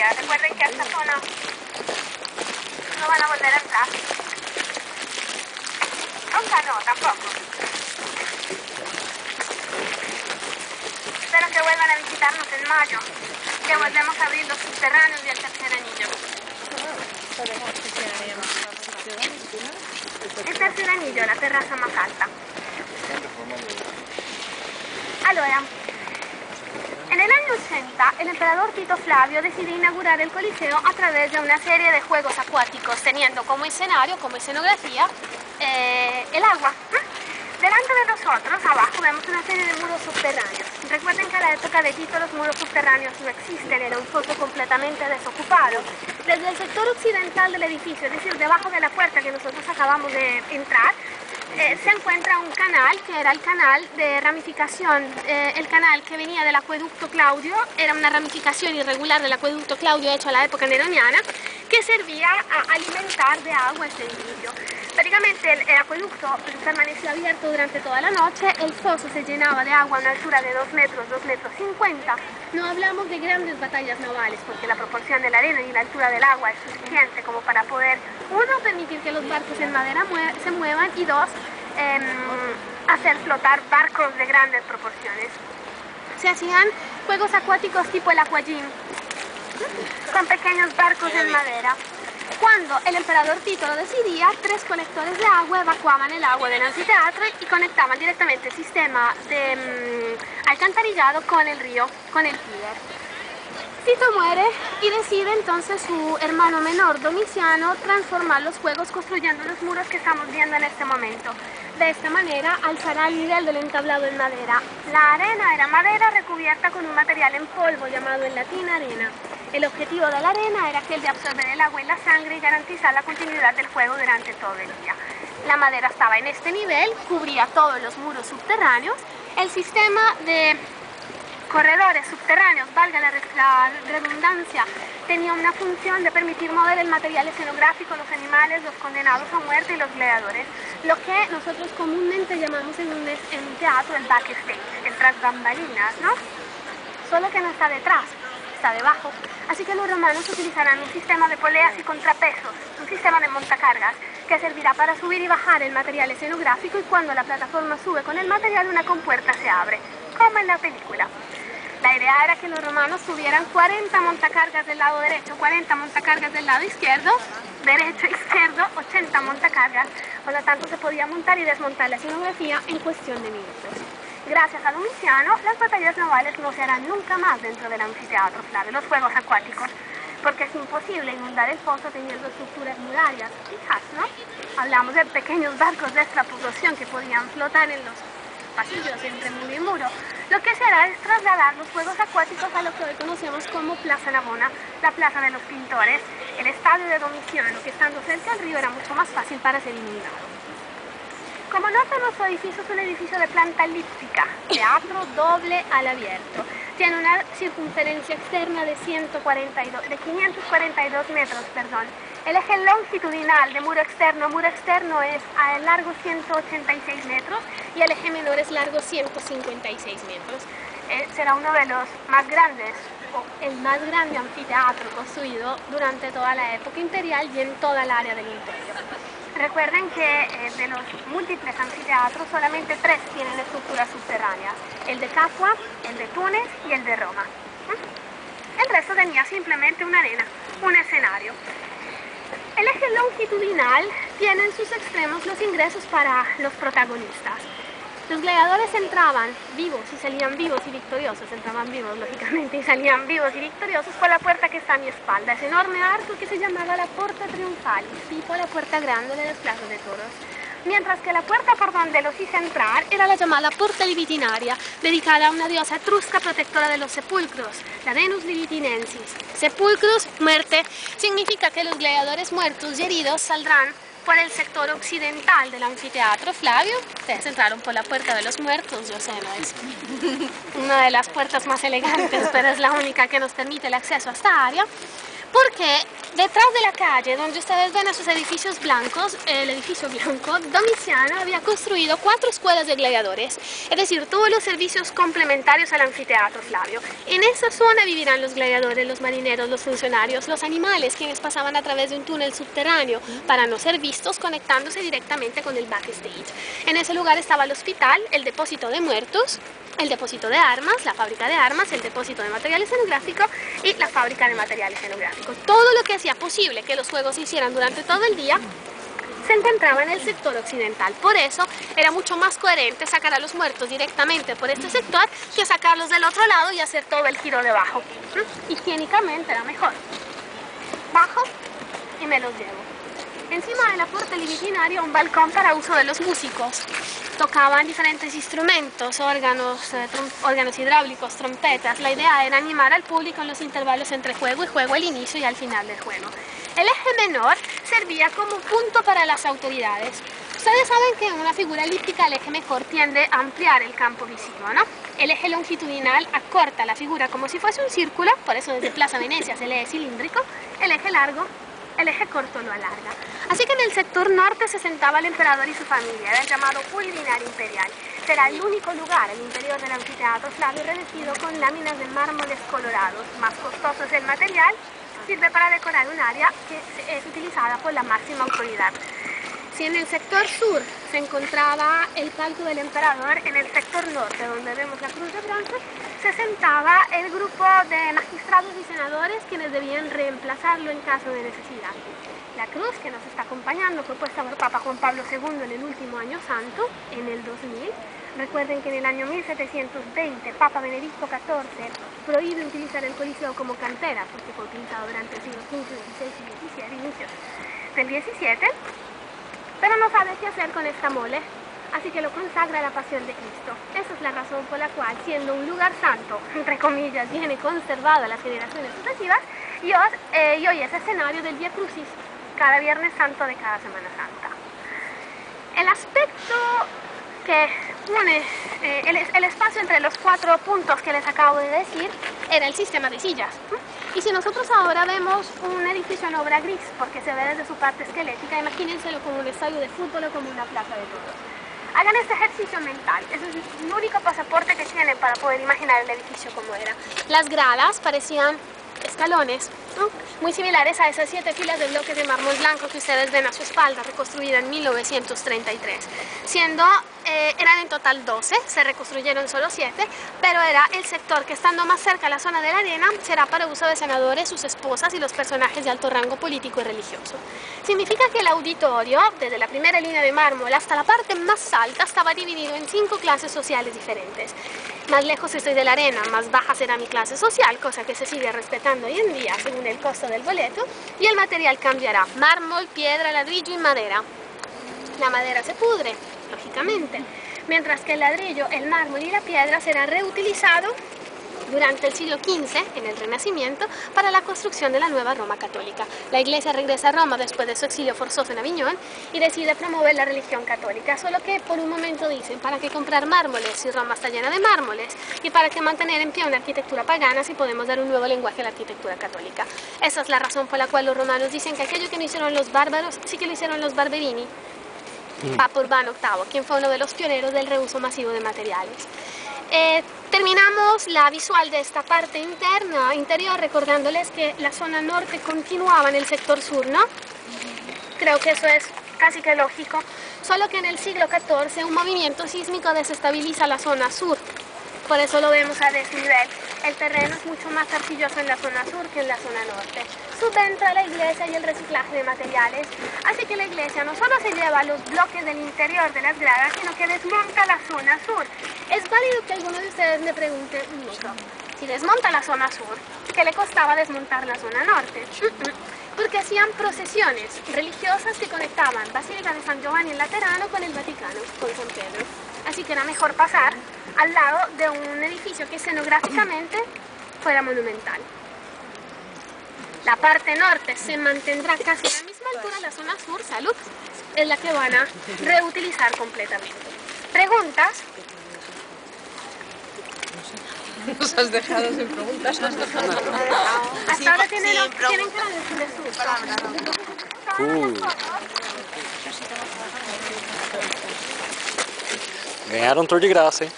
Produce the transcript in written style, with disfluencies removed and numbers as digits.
día. Recuerden que a esta zona no van a volver a entrar. Nunca no, tampoco. Espero que vuelvan a visitarnos en mayo, que volvemos a abrir los subterráneos y el tercer anillo. El tercer anillo, la terraza más alta. Allora, en el año 80, el emperador Tito Flavio decide inaugurar el Coliseo a través de una serie de juegos acuáticos, teniendo como escenario, como escenografía, el agua. Delante de nosotros, abajo, vemos una serie de muros subterráneos. Recuerden que a la época de Tito los muros subterráneos no existen, era un foso completamente desocupado. Desde el sector occidental del edificio, es decir, debajo de la puerta que nosotros acabamos de entrar, se encuentra un canal que era el canal de ramificación, el canal que venía del acueducto Claudio, era una ramificación irregular del acueducto Claudio hecho a la época neroniana, que servía a alimentar de agua este edificio. Prácticamente el acueducto permaneció abierto durante toda la noche, el foso se llenaba de agua a una altura de 2 metros, 2 metros 50. No hablamos de grandes batallas navales porque la proporción de la arena y la altura del agua es suficiente como para poder, uno, permitir que los barcos en madera se muevan y dos, hacer flotar barcos de grandes proporciones. Se hacían juegos acuáticos tipo el aquagym, con pequeños barcos en madera. Cuando el emperador Tito lo decidía, 3 colectores de agua evacuaban el agua del anfiteatro y conectaban directamente el sistema de alcantarillado con el río, con el Tíber. Tito muere y decide entonces su hermano menor Domiciano transformar los juegos construyendo los muros que estamos viendo en este momento. De esta manera alzará el nivel del entablado en madera. La arena era madera recubierta con un material en polvo llamado en latín arena. El objetivo de la arena era aquel de absorber el agua y la sangre y garantizar la continuidad del juego durante todo el día. La madera estaba en este nivel, cubría todos los muros subterráneos. El sistema de corredores subterráneos, valga la redundancia, tenía una función de permitir mover el material escenográfico, los animales, los condenados a muerte y los gladiadores, lo que nosotros comúnmente llamamos en un teatro el backstage, el tras bambalinas, ¿no? Solo que no está detrás, está debajo. Así que los romanos utilizarán un sistema de poleas y contrapesos, un sistema de montacargas, que servirá para subir y bajar el material escenográfico y cuando la plataforma sube con el material, una compuerta se abre, como en la película. La idea era que los romanos tuvieran 40 montacargas del lado derecho, 40 montacargas del lado izquierdo, derecho, izquierdo, 80 montacargas. Por lo tanto, se podía montar y desmontar la escenografía en cuestión de minutos. Gracias a Domiciano, las batallas navales no se harán nunca más dentro del anfiteatro Flavio, los juegos acuáticos, porque es imposible inundar el foso teniendo estructuras murallas fijas, ¿no? Hablamos de pequeños barcos de extrapropulsión que podían flotar en los pasillos entre muro y muro. Lo que se hará es trasladar los juegos acuáticos a lo que hoy conocemos como Plaza Navona, la Plaza de los Pintores, el estadio de Domiciano, que estando cerca del río era mucho más fácil para ser inundado. Como nota, nuestro edificio es un edificio de planta elíptica, teatro doble al abierto. Tiene una circunferencia externa de 542 metros, perdón. El eje longitudinal de muro externo es a largo 186 metros y el eje menor es largo 156 metros. Será uno de los más grandes, o el más grande anfiteatro construido durante toda la época imperial y en toda el área del imperio. Recuerden que de los múltiples anfiteatros solamente 3 tienen estructuras subterráneas, el de Capua, el de Túnez y el de Roma. El resto tenía simplemente una arena, un escenario. El eje longitudinal tiene en sus extremos los ingresos para los protagonistas. Los gladiadores entraban vivos y salían vivos y victoriosos, entraban vivos lógicamente y salían vivos y victoriosos por la puerta que está a mi espalda, ese enorme arco que se llamaba la Porta Triunfalis, tipo la puerta grande de las plazas de toros. Mientras que la puerta por donde los hice entrar era la llamada Porta Libitinaria, dedicada a una diosa etrusca protectora de los sepulcros, la Venus Libitinensis. Sepulcros, muerte, significa que los gladiadores muertos y heridos saldrán por el sector occidental del anfiteatro Flavio. Ustedes entraron por la puerta de los muertos, yo sé, no es una de las puertas más elegantes, pero es la única que nos permite el acceso a esta área. Porque detrás de la calle donde ustedes ven esos edificios blancos, el edificio blanco, Domiciano había construido 4 escuelas de gladiadores, es decir, todos los servicios complementarios al anfiteatro Flavio. En esa zona vivirán los gladiadores, los marineros, los funcionarios, los animales, quienes pasaban a través de un túnel subterráneo para no ser vistos, conectándose directamente con el backstage. En ese lugar estaba el hospital, el depósito de muertos, el depósito de armas, la fábrica de armas, el depósito de material escenográfico y la fábrica de material escenográfico. Todo lo que hacía posible que los juegos se hicieran durante todo el día se encontraba en el sector occidental. Por eso era mucho más coherente sacar a los muertos directamente por este sector que sacarlos del otro lado y hacer todo el giro debajo. Higiénicamente era mejor. Bajo y me los llevo. Encima de la puerta limitinaria un balcón para uso de los músicos. Tocaban diferentes instrumentos, órganos hidráulicos, trompetas. La idea era animar al público en los intervalos entre juego y juego, al inicio y al final del juego. El eje menor servía como punto para las autoridades. Ustedes saben que en una figura elíptica el eje mejor tiende a ampliar el campo visivo, ¿no? El eje longitudinal acorta la figura como si fuese un círculo, por eso desde Plaza Venecia se lee cilíndrico. El eje largo, el eje corto lo alarga. Así que en el sector norte se sentaba el emperador y su familia, era el llamado Quirinal Imperial. Será el único lugar, el interior del anfiteatro Flavio, revestido con láminas de mármoles colorados. Más costoso es el material, sirve para decorar un área que es utilizada por la máxima autoridad. Si en el sector sur se encontraba el palco del emperador, en el sector norte, donde vemos la cruz de bronce, se sentaba el grupo de magistrados y senadores quienes debían reemplazarlo en caso de necesidad. La cruz que nos está acompañando fue puesta por Papa Juan Pablo II en el último año santo, en el 2000. Recuerden que en el año 1720 Papa Benedicto XIV prohíbe utilizar el Coliseo como cantera, porque fue utilizado durante el siglo XV, XVI y XVII, inicios del XVII, pero no sabe qué hacer con esta mole, así que lo consagra a la pasión de Cristo. Esa es la razón por la cual, siendo un lugar santo, entre comillas, viene conservado a las generaciones sucesivas, y hoy es escenario del Vía Crucis, cada Viernes Santo de cada Semana Santa. El aspecto que une el espacio entre los 4 puntos que les acabo de decir era el sistema de sillas. Y si nosotros ahora vemos un edificio en obra gris, porque se ve desde su parte esquelética, imagínenselo como un estadio de fútbol o como una plaza de toros. Hagan este ejercicio mental, ese es el único pasaporte que tienen para poder imaginar el edificio como era. Las gradas parecían escalones, ¿no? Muy similares a esas 7 filas de bloques de mármol blanco que ustedes ven a su espalda, reconstruida en 1933, eran en total 12, se reconstruyeron solo 7, pero era el sector que, estando más cerca a la zona de la arena, será para uso de senadores, sus esposas y los personajes de alto rango político y religioso. Significa que el auditorio, desde la primera línea de mármol hasta la parte más alta, estaba dividido en 5 clases sociales diferentes. Más lejos estoy de la arena, más baja será mi clase social, cosa que se sigue respetando hoy en día según el costo del boleto, y el material cambiará: mármol, piedra, ladrillo y madera. La madera se pudre, lógicamente, mientras que el ladrillo, el mármol y la piedra será reutilizado durante el siglo XV, en el Renacimiento, para la construcción de la nueva Roma católica. La Iglesia regresa a Roma después de su exilio forzoso en Aviñón y decide promover la religión católica, solo que por un momento dicen: ¿para qué comprar mármoles si Roma está llena de mármoles? ¿Y para qué mantener en pie una arquitectura pagana si podemos dar un nuevo lenguaje a la arquitectura católica? Esa es la razón por la cual los romanos dicen que aquello que no hicieron los bárbaros, sí que lo hicieron los barberini. Papa Urbano VIII, quien fue uno de los pioneros del reuso masivo de materiales. Terminamos la visual de esta parte interior, recordándoles que la zona norte continuaba en el sector sur, ¿no? Creo que eso es casi que lógico, solo que en el siglo XIV un movimiento sísmico desestabiliza la zona sur. Por eso lo vemos a desnivel. El terreno es mucho más arcilloso en la zona sur que en la zona norte. Subentra la iglesia y el reciclaje de materiales, así que la iglesia no solo se lleva los bloques del interior de las gradas, sino que desmonta la zona sur. Es válido que alguno de ustedes me pregunte: si desmonta la zona sur, ¿qué le costaba desmontar la zona norte? Porque hacían procesiones religiosas que conectaban Basílica de San Giovanni en Laterano con el Vaticano, con San Pedro. Así que era mejor pasar al lado de un edificio que escenográficamente fuera monumental. La parte norte se mantendrá casi a la misma altura, la zona sur, salud, es la que van a reutilizar completamente. ¿Preguntas? Nos has dejado sin preguntas. Hasta ahora tienen que agradecerle sus palabras. Ganharam um tour de graça, hein?